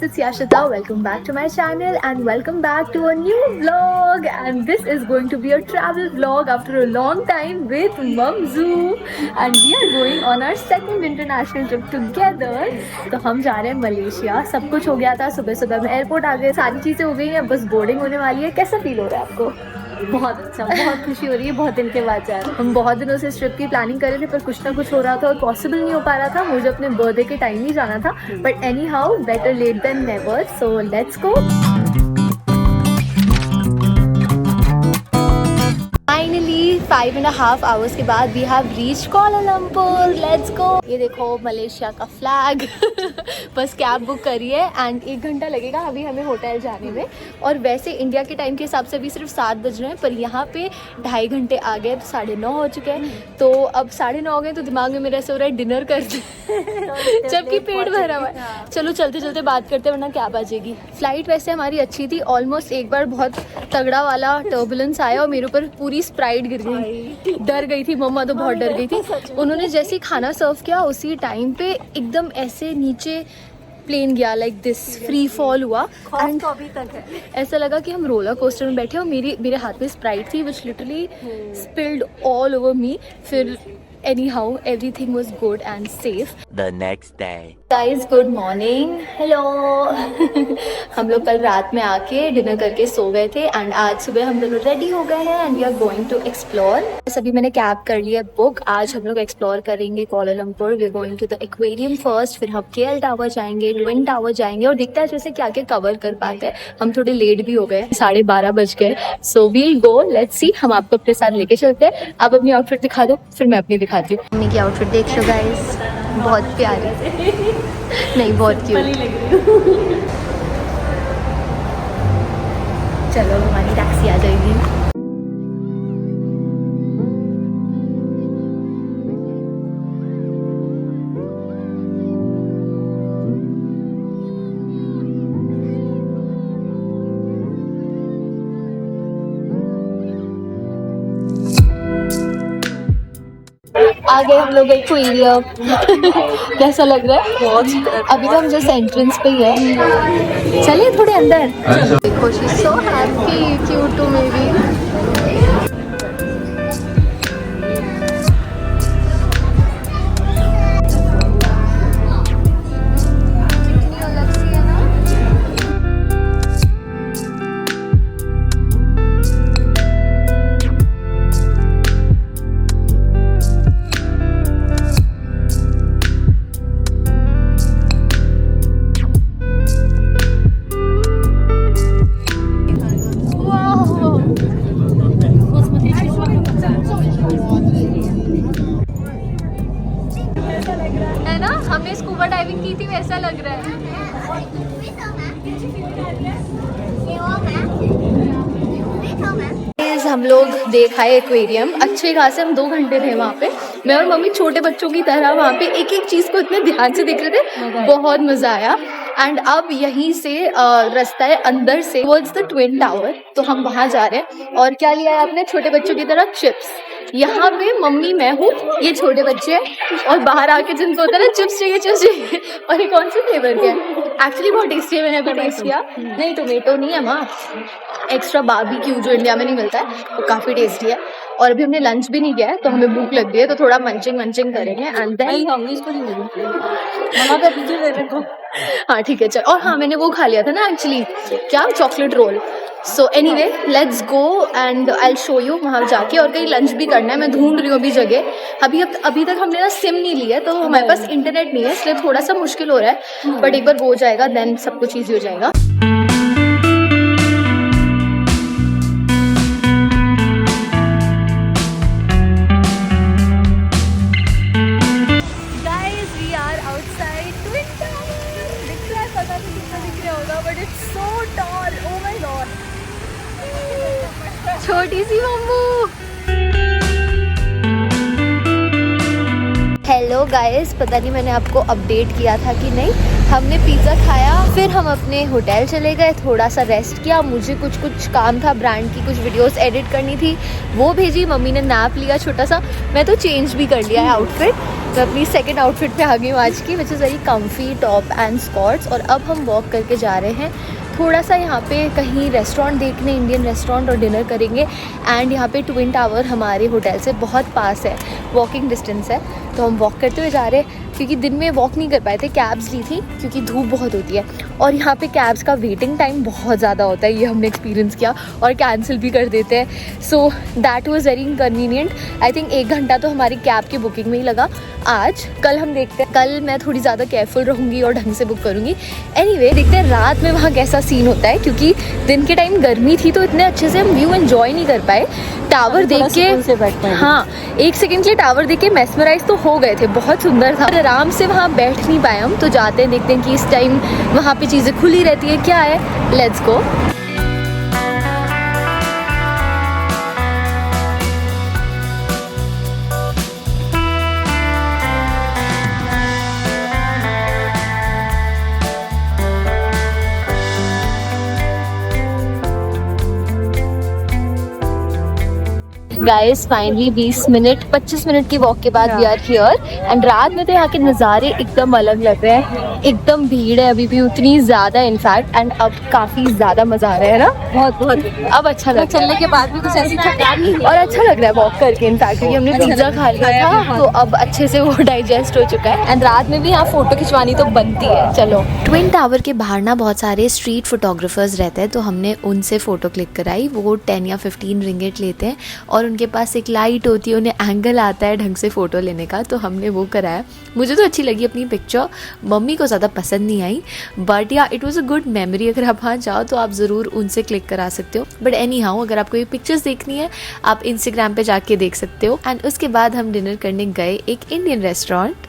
It's Yashita. Welcome back to my channel and welcome back to a new vlog, and this is going to be a travel vlog after a long time with Mamzu, and we are going on our second international trip together. तो हम जा रहे हैं Malaysia. सब कुछ हो गया था, सुबह सुबह में एयरपोर्ट आ गए, सारी चीज़ें हो गई हैं, बस बोर्डिंग होने वाली है। कैसा फील हो रहा है आपको? बहुत अच्छा, बहुत खुशी हो रही है, बहुत दिन के बाद जा रहे हैं। हम बहुत दिनों से इस ट्रिप की प्लानिंग कर रहे थे, पर कुछ ना कुछ हो रहा था और पॉसिबल नहीं हो पा रहा था। मुझे अपने बर्थडे के टाइम ही जाना था, but anyhow better late than never, so let's go. Finally 5.5 hours के बाद we have reach Kuala Lumpur. Let's go. ये देखो मलेशिया का फ्लैग। बस कैब बुक करी है एंड 1 घंटा लगेगा अभी हमें होटल जाने में। और वैसे इंडिया के टाइम के हिसाब से अभी सिर्फ 7 बज रहे हैं, पर यहाँ पे 2.5 घंटे आ गए, 9:30 हो चुके हैं। तो अब 9:30 हो गए तो दिमाग में मेरा ऐसे हो रहा है डिनर करते जबकि पेट भरा हुआ है। चलो चलते चलते बात करते वरना कैब आ जाएगी। फ्लाइट वैसे हमारी अच्छी थी, ऑलमोस्ट एक बार बहुत तगड़ा वाला टर्बुलेंस आया और मेरे ऊपर पूरी स्प्राइट गिर गई। डर गई थी मम्मा, तो बहुत डर गई थी। उन्होंने जैसे ही खाना सर्व किया उसी टाइम पे एकदम ऐसे नीचे प्लेन गया, लाइक दिस फ्री फॉल हुआ एंड अभी तक है ऐसा लगा कि हम रोलर कोस्टर में बैठे और मेरे हाथ में स्प्राइट थी विच literally spilled all over me. फिर anyhow everything was good and safe. The next day. Guys, good morning. Hello. हम लोग कल रात में आके डिनर करके सो गए थे एंड आज सुबह हम लोग रेडी हो गए हैं and we are going to explore. अभी मैंने कैब कर लिया बुक। आज हम लोग एक्सप्लोर करेंगे Kuala Lumpur. We are going to the aquarium first, फिर हम KL टावर जाएंगे, ट्विन टावर जाएंगे और देखते हैं जैसे क्या क्या कवर कर पाते हैं। हम थोड़े लेट भी हो गए, 12:30 बज गए। So we'll go, let's see. हम आपको अपने साथ लेके चलते हैं। आप अपनी आउटफिट दिखा दो, फिर मैं अपनी दिखाती हूँ। मम्मी की आउटफिट देख लो गाइस, बहुत प्यारी। नहीं, बहुत क्यूट। चलो हमारी टैक्सी आ जाएगी। आ गए हम लोग एक्वेरियम। कैसा लग रहा है? बहुत। अभी तो हम जस्ट एंट्रेंस पे ही है, चलिए थोड़े अंदर। देखो she is so happy, cute too maybe. है ना, हमने स्कूबा डाइविंग की थी वैसा लग रहा है। हम लोग देखा है एक्वेरियम, अच्छे खासे हम 2 घंटे थे वहाँ पे। मैं और मम्मी छोटे बच्चों की तरह वहाँ पे एक एक चीज़ को इतने ध्यान से देख रहे थे, बहुत मज़ा आया। एंड अब यहीं से रास्ता है अंदर से टुवर्ड्स द ट्विन टावर, तो हम वहाँ जा रहे हैं। और क्या लिया है आपने? छोटे बच्चों की तरह चिप्स। यहाँ पे मम्मी मैं हूँ, ये छोटे बच्चे हैं, और बाहर आके जिनको होता है ना चिप्स चाहिए। और ये कौन से फ्लेवर के हैं? एक्चुअली बहुत टेस्टी है, मैंने अभी टेस्ट किया। नहीं, टोमेटो नहीं है माँ, एक्स्ट्रा बारबेक्यू जो इंडिया में नहीं मिलता है, वो काफ़ी टेस्टी है। और अभी हमने लंच भी नहीं किया है, तो हमें भूख लग गई है, तो थोड़ा मंचिंग करेंगे एंड देन हाँ ठीक है चल। और हाँ, मैंने वो खा लिया था ना एक्चुअली, क्या chocolate roll. So anyway let's go and I will show you वहाँ जाके। और कहीं लंच भी करना है, मैं ढूंढ रही हूँ अभी जगह। अभी तक हमने ना सिम नहीं लिया, तो हमारे पास इंटरनेट नहीं है, इसलिए थोड़ा सा मुश्किल हो रहा है, बट एक बार हो जाएगा देन सब कुछ ईजी हो जाएगा। छोटी सी मम्मू। हेलो गाइस, पता नहीं मैंने आपको अपडेट किया था कि नहीं। हमने पिज़्ज़ा खाया, फिर हम अपने होटल चले गए, थोड़ा सा रेस्ट किया। मुझे कुछ काम था, ब्रांड की कुछ वीडियोस एडिट करनी थी, वो भेजी। मम्मी ने नैप लिया छोटा सा। मैं तो चेंज भी कर लिया है आउटफिट। मैं अपनी सेकंड आउटफिट पे आ गई हूँ आज की, which is very comfy top and skorts. और अब हम वॉक करके जा रहे हैं थोड़ा सा यहाँ पे कहीं रेस्टोरेंट देखने, इंडियन रेस्टोरेंट, और डिनर करेंगे। एंड यहाँ पे ट्विन टावर हमारे होटल से बहुत पास है, वॉकिंग डिस्टेंस है। तो हम वॉक करते हुए जा रहे हैं, क्योंकि दिन में वॉक नहीं कर पाए थे, कैब्स ली थी क्योंकि धूप बहुत होती है। और यहाँ पे कैब्स का वेटिंग टाइम बहुत ज़्यादा होता है, ये हमने एक्सपीरियंस किया, और कैंसिल भी कर देते हैं। So that was very inconvenient. I think 1 घंटा तो हमारी कैब की बुकिंग में ही लगा आज। कल हम देखते हैं, कल मैं थोड़ी ज़्यादा केयरफुल रहूँगी और ढंग से बुक करूँगी। एनीवे, देखते हैं रात में वहाँ कैसा सीन होता है, क्योंकि दिन के टाइम गर्मी थी तो इतने अच्छे से हम व्यू एंजॉय नहीं कर पाए। टावर देख के, हाँ, 1 सेकंड के लिए टावर देख के मेस्मराइज तो हो गए थे, बहुत सुंदर था। आराम से वहाँ बैठ नहीं पाए हम, तो जाते हैं, देखते हैं कि इस टाइम वहाँ पे चीज़ें खुली रहती है क्या है। Let's go. Guys finally 25 minute की वॉक के बाद वी आर हियर। एंड रात में तो यहाँ के नज़ारे एकदम अलग लग रहे हैं। एकदम भीड़ है अभी भी उतनी ज़्यादा इनफैक्ट, एंड अब काफ़ी ज़्यादा मज़ा आ रहा है ना, बहुत। अब अच्छा लग रहा है, चलने के बाद भी कुछ ऐसी थकान नहीं है और अच्छा लग रहा है वॉक करके इनफैक्ट, क्योंकि हमने पिज़्ज़ा खा लिया था, तो अब अच्छे से वो डाइजेस्ट हो चुका है। एंड रात में भी यहाँ फ़ोटो खिंचवानी तो बनती है। चलो, ट्विन टावर के बाहर ना बहुत सारे स्ट्रीट फोटोग्राफर्स रहते हैं, तो हमने उनसे फ़ोटो क्लिक कराई। वो 10 या 15 रिंगेट लेते हैं, और उनके पास एक लाइट होती है, उन्हें एंगल आता है ढंग से फ़ोटो लेने का, तो हमने वो कराया। मुझे तो अच्छी लगी अपनी पिक्चर, मम्मी को ज़्यादा पसंद नहीं आई, बट या it was a good memory. अगर आप वहाँ जाओ तो आप ज़रूर उनसे क्लिक करा सकते हो। बट एनी हाउ, अगर आपको ये पिक्चर्स देखनी है आप इंस्टाग्राम पे जाके देख सकते हो। एंड उसके बाद हम डिनर करने गए एक Indian restaurant.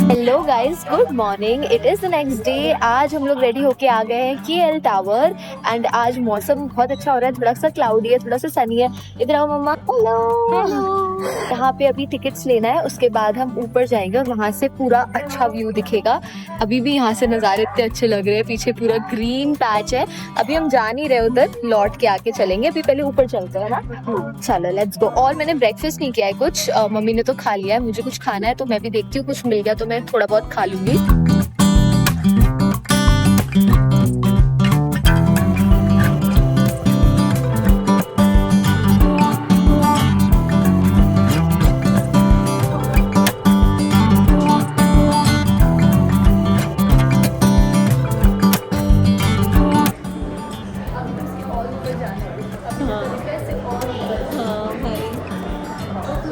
Hello guys, good morning. It is the next day. आज हम लोग रेडी होके आ गए हैं KL टावर। एंड आज मौसम बहुत अच्छा हो रहा है, थोड़ा सा क्लाउडी है, थोड़ा सा सनी है। इधर आओ मम्मा। हेलो। यहाँ पे अभी टिकट्स लेना है, उसके बाद हम ऊपर जाएंगे और वहाँ से पूरा अच्छा व्यू दिखेगा। अभी भी यहाँ से नज़ारे इतने अच्छे लग रहे हैं, पीछे पूरा ग्रीन पैच है। अभी हम जा नहीं रहे उधर, लौट के आके चलेंगे। अभी पहले ऊपर चलते हैं ना, चलो लेट्स गो। और मैंने ब्रेकफास्ट नहीं किया है कुछ, मम्मी ने तो खा लिया है। मुझे कुछ खाना है तो मैं भी देखती हूँ, कुछ मिल गया तो मैं थोड़ा बहुत खा लूंगी।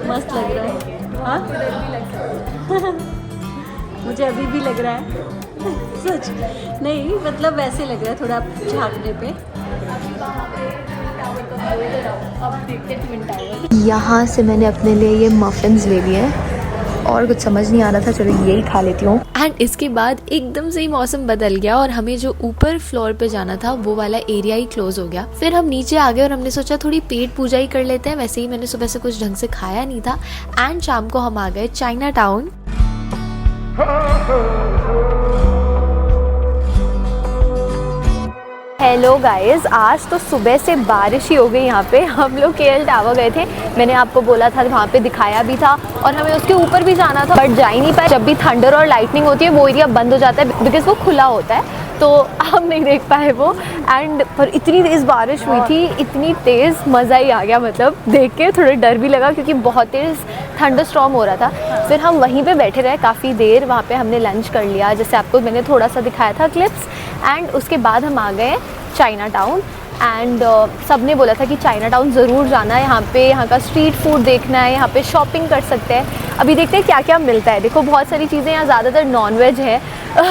मस्त लग रहा है। हाँ मुझे अभी भी लग रहा है सच नहीं, मतलब वैसे लग रहा है थोड़ा झाँकने पे। यहाँ से मैंने अपने लिए ये मफिन्स ले लिए और कुछ समझ नहीं आ रहा था, चलो यही खा लेती हूँ। एंड इसके बाद एकदम से ही मौसम बदल गया और हमें जो ऊपर फ्लोर पे जाना था वो वाला एरिया ही क्लोज हो गया। फिर हम नीचे आ गए और हमने सोचा थोड़ी पेट पूजा ही कर लेते हैं। वैसे ही मैंने सुबह से कुछ ढंग से खाया नहीं था। एंड शाम को हम आ गए चाइना टाउन। हेलो गाइस, आज तो सुबह से बारिश ही हो गई यहाँ पे। हम लोग KL टावर गए थे, मैंने आपको बोला था, वहाँ पे दिखाया भी था, और हमें उसके ऊपर भी जाना था, बट जा ही नहीं पाए। जब भी थंडर और लाइटनिंग होती है वो एरिया बंद हो जाता है, बिकॉज वो खुला होता है, तो हम नहीं देख पाए वो। एंड पर इतनी तेज़ बारिश हुई थी, इतनी तेज़, मज़ा ही आ गया। मतलब देख के थोड़ा डर भी लगा, क्योंकि बहुत तेज़ थंडर स्टॉर्म हो रहा था। फिर हम वहीं पे बैठे रहे काफ़ी देर, वहाँ पे हमने लंच कर लिया, जैसे आपको मैंने थोड़ा सा दिखाया था क्लिप्स। एंड उसके बाद हम आ गए चाइना टाउन। एंड सब ने बोला था कि चाइना टाउन ज़रूर जाना है, यहाँ पे यहाँ का स्ट्रीट फूड देखना है, यहाँ पे शॉपिंग कर सकते हैं। अभी देखते हैं क्या क्या मिलता है। देखो बहुत सारी चीज़ें यहाँ, ज़्यादातर नॉन वेज है,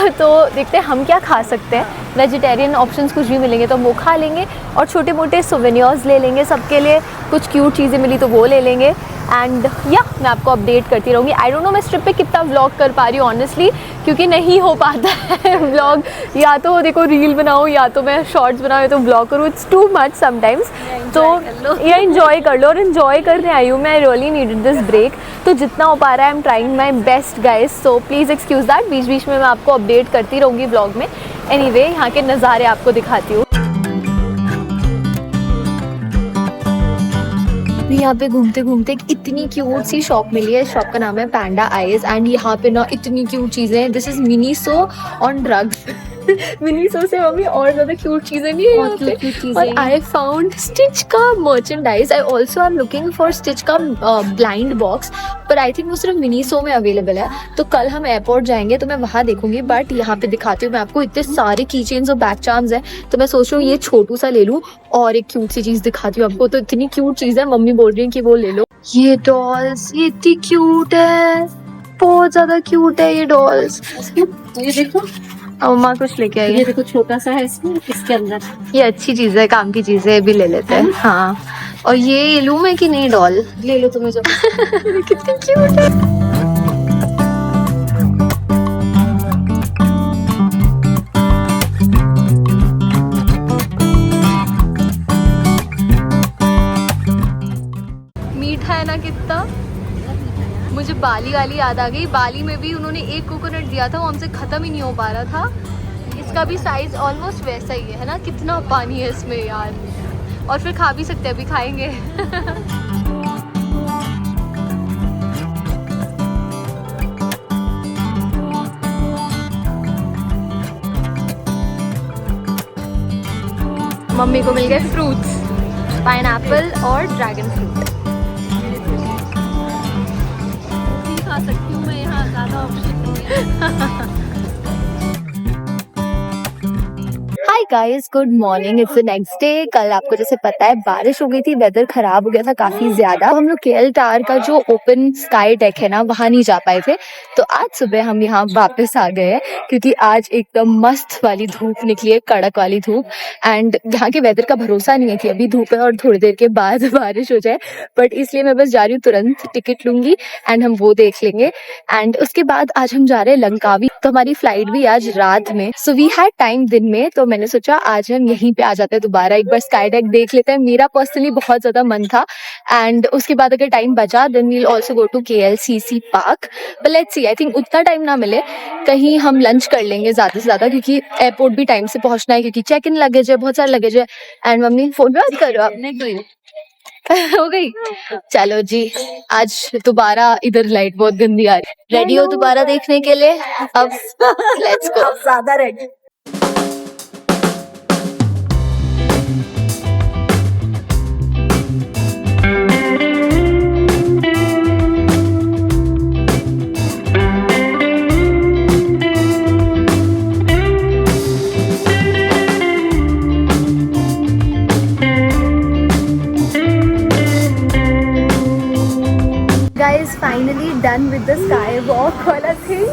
तो देखते हैं हम क्या खा सकते हैं। वेजिटेरियन ऑप्शंस कुछ भी मिलेंगे तो वो खा लेंगे, और छोटे मोटे सोवेनियर्स ले लेंगे सबके लिए। कुछ क्यूट चीज़ें मिली तो वो ले लेंगे। एंड या मैं आपको अपडेट करती रहूँगी। आई डोंट नो मैं इस ट्रिप पे कितना व्लॉग कर पा रही हूँ ऑनेस्टली, क्योंकि नहीं हो पाता है व्लॉग। या तो देखो रील बनाऊँ या तो मैं शॉर्ट्स बनाऊँ या तो व्लॉग करूँ, इट्स टू मच समटाइम्स। तो या इन्जॉय कर लो, और इन्जॉय करने आई हूँ मैं, रियली नीडेड दिस ब्रेक। तो जितना हो पा रहा है I am trying my best guys, so please excuse that. बीच बीच में मैं आपको अपडेट करती रहूँगी व्लॉग में। एनीवे यहाँ के नज़ारे आपको दिखाती हूँ। यहाँ पे घूमते घूमते एक इतनी क्यूट सी शॉप मिली है। शॉप का नाम है पैंडा आईज, एंड यहाँ पे ना इतनी क्यूट चीज़ें हैं। This is Miniso on drugs. Miniso से मम्मी और ज़्यादा क्यूट चीज़ें भी है यहाँ पे। और आई फाउंड स्टिच का merchandise. I also am looking for stitch का ब्लाइंड बॉक्स, पर आई थिंक वो सिर्फ मिनीसो में अवेलेबल है। तो कल हम एयरपोर्ट जाएंगे तो मैं वहाँ देखूंगी, बट यहाँ पे दिखाती हूँ मैं आपको। इतने सारे की चेन्स और बैक चार्म्स हैं, तो मैं सोच रही हूँ ये छोटू सा ले लूँ और एक क्यूट सी चीज़ दिखाती हूँ आपको। तो इतनी क्यूट चीज़ है, मम्मी बोल रही है कि वो ले लो। ये डॉल्स, ये इतनी क्यूट है, बहुत ज़्यादा क्यूट है ये डॉल्स। ये देखो, अम्मा कुछ लेके आई है। ये देखो छोटा सा है इसमें, इसके अंदर ये अच्छी चीज़ है, काम की चीज़ है, भी ले लेते हैं। हाँ, और ये लूँ मैं कि नहीं डॉल? ले लो तुम्हें जो। कितनी क्यूट है। मीठा है ना कितना। मुझे बाली वाली याद आ गई। बाली में भी उन्होंने एक कोकोनट दिया था, वो हमसे ख़त्म ही नहीं हो पा रहा था। इसका भी साइज़ ऑलमोस्ट वैसा ही है ना। कितना पानी है इसमें यार। और फिर खा भी सकते हैं, अभी खाएंगे। मम्मी को मिल गए फ्रूट्स, पाइनएप्पल और ड्रैगन फ्रूट। खा सकती हूँ मैं, यहाँ ज़्यादा ऑप्शन नहीं है। Hi guys, good morning, it's the next day. कल आपको जैसे पता है बारिश हो गई थी, वेदर खराब हो गया था काफी ज्यादा। तो हम लोग केएल टावर का जो ओपन स्काई डेक है ना, वहां नहीं जा पाए थे। तो आज सुबह हम यहाँ वापस आ गए हैं, क्योंकि आज एकदम मस्त वाली धूप निकली है, कड़क वाली धूप। एंड यहाँ के वेदर का भरोसा नहीं है कि अभी धूप है और थोड़ी देर के बाद बारिश हो जाए, बट इसलिए मैं बस जा रही हूँ, तुरंत टिकट लूंगी एंड हम वो देख लेंगे। एंड उसके बाद आज हम जा रहे हैं लंकावी, तो हमारी फ्लाइट भी आज रात में। सो वी हैड टाइम दिन में, तो मैंने सोचा आज हम यहीं पे आ जाते हैं दोबारा, एक बार स्काई डेक देख लेते हैं। मेरा पर्सनली बहुत ज्यादा मन था। एंड उसके बाद अगर टाइम बचा then we'll also go to KLCC park. But let's see, I think उतना टाइम ना मिले, कहीं हम लंच कर लेंगे ज्यादा से ज्यादा, क्योंकि एयरपोर्ट भी टाइम से पहुंचना है, क्योंकि चेक इन लगेज है, बहुत सारे लगेज है। एंड मम्मी फोन पे कर रहे हो आपने कोई हो गई? चलो जी, आज दोबारा इधर लाइट बहुत गंदी आ रही है। रेडी हो दोबारा देखने के लिए? अब लेट्स गो। ज़्यादा ready. Guys, finally done with the sky walk वाला thing.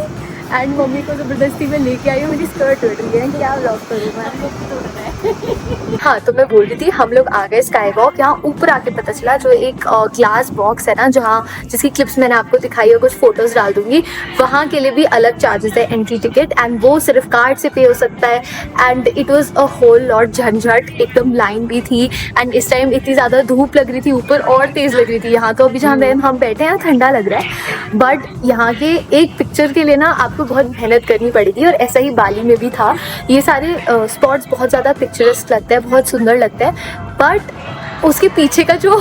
एंड मम्मी को जबरदस्ती में लेके आई हूँ, मेरी स्कर्ट उड़ रही है, क्या व्लॉग करूँ मैं। हाँ, तो मैं बोल रही थी हम लोग आ गए स्काई वॉक। यहाँ ऊपर आके पता चला जो एक ग्लास बॉक्स है ना, जहाँ जिसकी क्लिप्स मैंने आपको दिखाई और कुछ फोटोज डाल दूंगी, वहाँ के लिए भी अलग चार्जेस है एंट्री टिकट, एंड वो सिर्फ कार्ड से पे हो सकता है। And it was a whole lot झंझट, एकदम लाइन भी थी। एंड इस टाइम इतनी ज़्यादा धूप लग रही थी, ऊपर और तेज़ लग रही थी। यहाँ तो अभी जहाँ हम बैठे हैं ठंडा लग रहा है, बट यहाँ के एक पिक्चर के लिए ना आपको बहुत मेहनत करनी पड़ेगी। और ऐसा ही बाली में भी था। ये सारे स्पॉट्स बहुत ज़्यादा पिक्चरस्ट लगते हैं, बहुत सुंदर लगता है, बट उसके पीछे का जो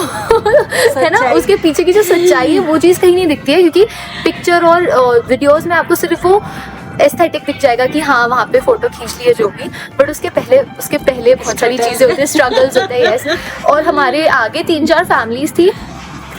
है ना, उसके पीछे की जो सच्चाई है वो चीज़ कहीं नहीं दिखती है, क्योंकि पिक्चर और वीडियोस में आपको सिर्फ वो एस्थेटिक दिख जाएगा कि हाँ वहाँ पे फोटो खींच लिए जो भी, बट उसके पहले बहुत सारी चीज़ें होती है, स्ट्रगल्स होते हैं। यस, और हमारे आगे 3-4 फैमिलीज थी,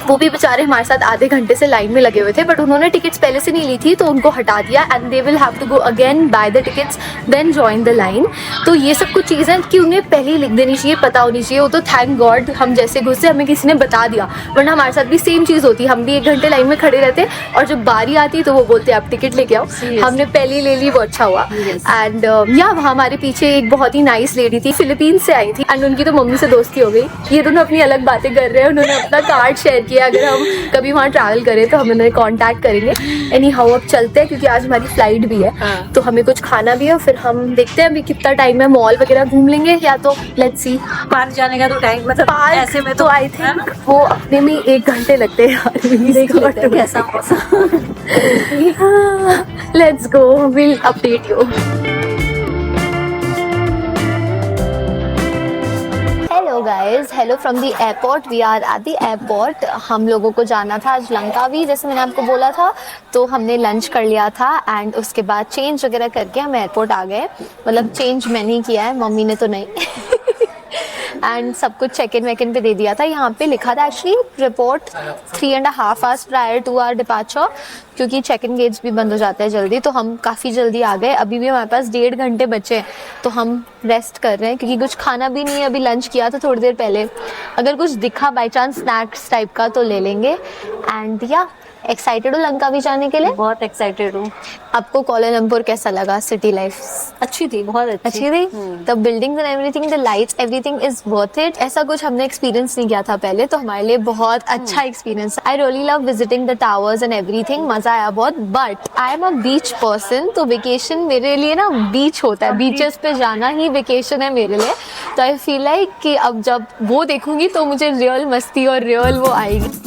वो भी बेचारे हमारे साथ आधे घंटे से लाइन में लगे हुए थे, बट उन्होंने टिकट्स पहले से नहीं ली थी तो उनको हटा दिया। And they will have to go again buy the tickets then join the line. तो ये सब कुछ चीज़ें कि उन्हें पहले ही लिख देनी चाहिए, पता होनी चाहिए। वो तो थैंक गॉड हम जैसे घुसे हमें किसी ने बता दिया, वरना हमारे साथ भी सेम चीज़ होती। हम भी 1 घंटे लाइन में खड़े रहते और जब बारी आती तो वो बोलते आप टिकट लेके आओ। हमने पहले ही ले ली, वो अच्छा हुआ। एंड या वहाँ हमारे पीछे एक बहुत ही नाइस लेडी थी, फिलीपींस से आई थी, एंड उनकी तो मम्मी से दोस्ती हो गई। ये दोनों अपनी अलग बातें कर रहे हैं, उन्होंने अपना कार्ड शेयर कि अगर हम कभी वहाँ ट्रैवल करें तो हम उन्हें कांटेक्ट करेंगे। एनी हाउ अब चलते हैं क्योंकि आज हमारी फ्लाइट भी है। तो हमें कुछ खाना भी है, फिर हम देखते हैं अभी कितना टाइम है, मॉल वगैरह घूम लेंगे या तो लेट्स सी। पार्क जाने का तो टाइम मतलब पार्क ऐसे में तो आई थिंक वो अपने में 1 घंटे लगते हैं यार। देख लेते हैं कैसा मौसम। Let's go, will update you. Hello guys, hello from the airport. We are at the airport. हम लोगों को जाना था आज लंकावी, जैसे मैंने आपको बोला था। तो हमने लंच कर लिया था एंड उसके बाद चेंज वगैरह करके हम एयरपोर्ट आ गए। मतलब चेंज मैंने किया है, मम्मी ने तो नहीं। एंड सब कुछ चेक इन वेक इन पे दे दिया था। यहाँ पे लिखा था actually report 3.5 hours prior to our departure, क्योंकि चेक इन गेट्स भी बंद हो जाते हैं जल्दी। तो हम काफ़ी जल्दी आ गए। अभी भी हमारे पास 1.5 घंटे बचे हैं, तो हम रेस्ट कर रहे हैं क्योंकि कुछ खाना भी नहीं है। अभी लंच किया था थोड़ी देर पहले। अगर कुछ दिखा बाई चांस स्नैक्स टाइप का तो ले लेंगे। एंड या एक्साइटेड हो लंकावी जाने के लिए? बहुत एक्साइटेड हूँ। आपको कुआलालंपुर कैसा लगा? सिटी लाइफ अच्छी थी, बहुत अच्छी थी। The buildings and everything, the lights, everything is worth it. ऐसा कुछ हमने एक्सपीरियंस नहीं किया था पहले, तो हमारे लिए बहुत अच्छा experience. I really love visiting the towers and everything, मजा आया बहुत। But I am a beach person, तो वेकेशन मेरे लिए ना बीच होता है, बीचेस पे जाना ही वेकेशन है मेरे लिए। तो आई फील लाइक कि अब जब वो देखूंगी तो मुझे रियल मस्ती और रियल वो आएगी।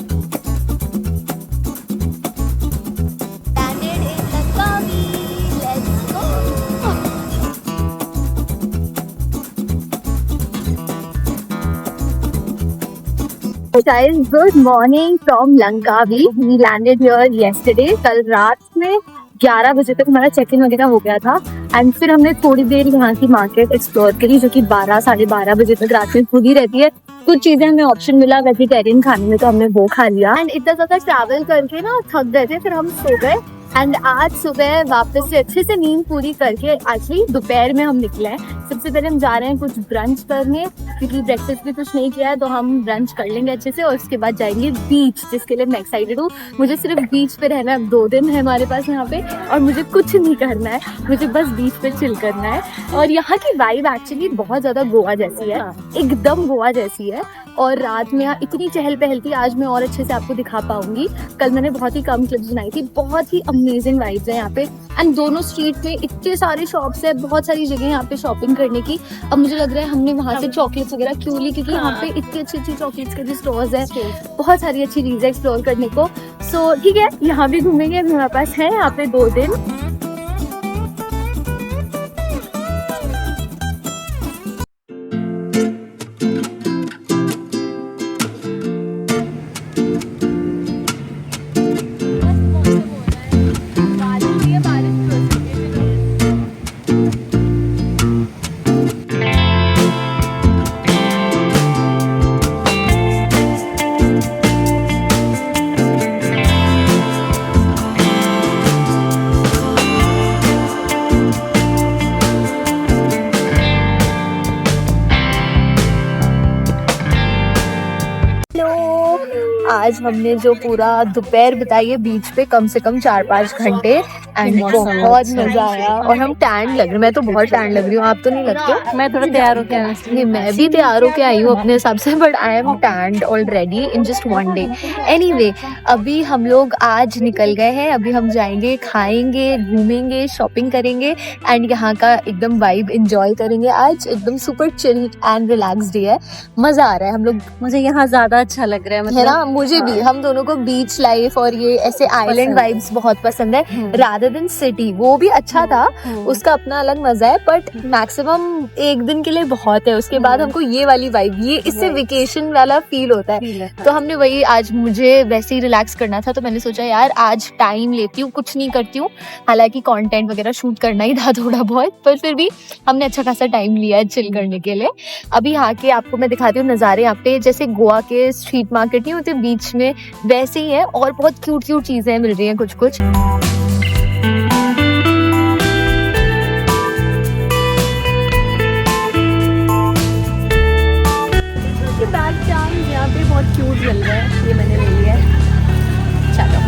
Guys, good morning from Langkawi. We landed here yesterday. कल रात में 11 बजे तक हमारा चेक इन वगैरह हो गया था। एंड फिर हमने थोड़ी देर यहाँ की मार्केट एक्सप्लोर करी, जो कि 12 साढ़े 12 बजे तक रात में खुली रहती है। कुछ चीजें हमें ऑप्शन मिला वेजिटेरियन खाने में, तो हमने वो खा लिया। एंड इतना ज्यादा ट्रैवल करके ना थक गए थे, फिर हम सो गए। एंड आज सुबह वापस से अच्छे से नींद पूरी करके एक्चुअली दोपहर में हम निकले हैं। सबसे पहले हम जा रहे हैं कुछ ब्रंच करने, क्योंकि ब्रेकफास्ट भी कुछ नहीं किया है, तो हम ब्रंच कर लेंगे अच्छे से। और उसके बाद जाएंगे बीच, जिसके लिए मैं एक्साइटेड हूँ। मुझे सिर्फ बीच पे रहना है, 2 दिन है हमारे पास यहाँ पे, और मुझे कुछ नहीं करना है, मुझे बस बीच पे चिल करना है। और यहाँ की वाइब एक्चुअली बहुत ज्यादा गोवा जैसी है, एकदम गोवा जैसी है। और रात में यहाँ इतनी चहल पहल थी, आज मैं और अच्छे से आपको दिखा पाऊंगी। कल मैंने बहुत ही कम क्लिप्स बनाई थी। बहुत ही अमेजिंग वाइब्स है यहाँ पे। एंड दोनों स्ट्रीट में इतने सारे शॉप्स है, बहुत सारी जगह यहाँ पे शॉपिंग करने की। अब मुझे लग रहा है हमने वहाँ से चॉकलेट्स वगैरह क्यों ली, क्योंकि यहाँ पे इतनी अच्छी अच्छी चॉकलेट्स के भी स्टोर्स है, बहुत सारी अच्छी चीजें एक्सप्लोर करने को। सो ठीक है, यहाँ भी घूमेंगे। अभी हमारे पास है यहाँ पे 2 दिन। आज हमने जो पूरा दोपहर बिताई है बीच पे, कम से कम 4-5 घंटे। एंड बहुत मजा आया। और हम टैन लग रहे हैं, मैं तो बहुत टैन लग रही हूँ, आप तो नहीं लगते? मैं थोड़ा तैयार होके आई नहीं, मैं भी तैयार होके आई हूँ अपने हिसाब से, but I am tanned already in just 1 day. Anyway, अभी हम लोग आज निकल गए हैं। अभी हम जाएंगे, खाएंगे, घूमेंगे, शॉपिंग करेंगे एंड यहाँ का एकदम वाइब एंजॉय करेंगे। आज एकदम super chill and relax day है, मजा आ रहा है। हम लोग, मुझे यहाँ ज्यादा अच्छा लग रहा है, मतलब है ना? मुझे भी, हम दोनों को बीच लाइफ और ये ऐसे आइलैंड वाइब्स बहुत पसंद है रादर देन सिटी। वो भी अच्छा था, उसका अपना अलग मजा है, बट मैक्सिमम 1 दिन के लिए बहुत है। उसके बाद हमको ये वाली वाइब, ये इससे वेकेशन वाला फील होता है। तो हमने वही, आज मुझे वैसे ही रिलैक्स करना था, तो मैंने सोचा यार आज टाइम लेती हूँ, कुछ नहीं करती हूँ। हालांकि कंटेंट वगैरह शूट करना ही था थोड़ा बहुत, पर फिर भी हमने अच्छा खासा टाइम लिया है चिल करने के लिए। अभी यहाँ के आपको मैं दिखाती हूँ नज़ारे। यहाँ पे जैसे गोवा के स्ट्रीट मार्केट नहीं होते बीच में, वैसे ही है। और बहुत क्यूट क्यूट चीजें मिल रही हैं कुछ कुछ। यहाँ पे बहुत क्यूट मिल रहा है, ये मैंने ले लिया है। चलो,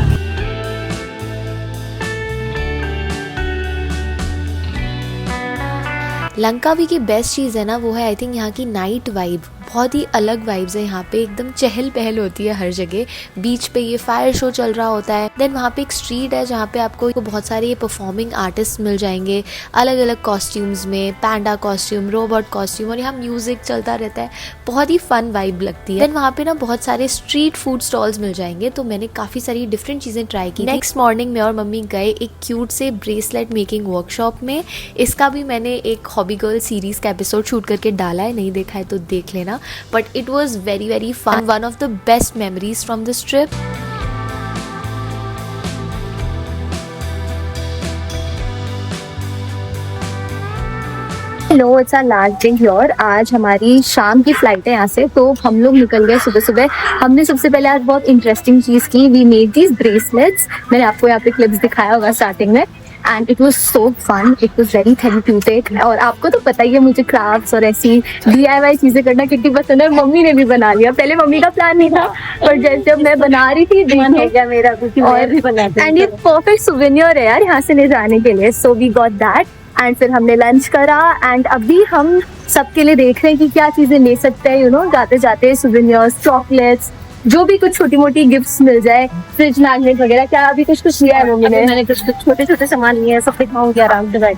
लंकावी की बेस्ट चीज़ है ना, वो है आई थिंक यहाँ की नाइट वाइब। बहुत ही अलग वाइब्स है यहाँ पे, एकदम चहल पहल होती है हर जगह। बीच पे ये फायर शो चल रहा होता है। देन वहाँ पे एक स्ट्रीट है जहाँ पे आपको बहुत सारे परफॉर्मिंग आर्टिस्ट मिल जाएंगे अलग अलग कॉस्ट्यूम्स में, पैंडा कॉस्ट्यूम, रोबोट कॉस्ट्यूम, और यहाँ म्यूजिक चलता रहता है। बहुत ही फन वाइब लगती है। देन वहाँ पे ना बहुत सारे स्ट्रीट फूड स्टॉल्स मिल जाएंगे, तो मैंने काफ़ी सारी डिफरेंट चीज़ें ट्राई की। नेक्स्ट मॉर्निंग मैं और मम्मी गए एक क्यूट से ब्रेसलेट मेकिंग वर्कशॉप में। इसका भी मैंने एक हॉबी गर्ल सीरीज़ का एपिसोड शूट करके डाला है, नहीं देखा है तो देख लेना। But it was very very fun, one of the best memories from this trip. Hello, it's our last day here. आज हमारी शाम की फ्लाइट है यहाँ से, तो हम लोग निकल गए सुबह सुबह। हमने सबसे पहले आज बहुत इंटरेस्टिंग चीज़ की, वी मेड दीज ब्रेसलेट्स। मैंने आपको यहाँ पे क्लिप्स दिखाया होगा स्टार्टिंग में, and it was so fun, it was very therapeutic. और आपको तो पता ही है मुझे क्राफ्ट्स और ऐसी DIY चीज़ें करना कितनी पसंद है। मम्मी ने भी बना लिया, पहले मम्मी का प्लान नहीं था, पर जैसे अब मैं बना रही थी मन हो गया मेरा, और भी बना। एंड ये परफेक्ट सुवेनियर है यार यहाँ से ले जाने के लिए। So we got that, and फिर हमने लंच करा, एंड अभी हम सबके लिए देख रहे हैं कि क्या चीज़ें ले सकते हैं। जाते जाते सुवेनियर्स, चॉकलेट्स, जो भी कुछ छोटी मोटी गिफ्ट्स मिल जाए, फ्रिज मैग्नेट वगैरह। क्या अभी कुछ लिया है मम्मी ने? मैंने कुछ छोटे छोटे सामान लिए हैं, सब दिखाऊंगी आराम से बैठ।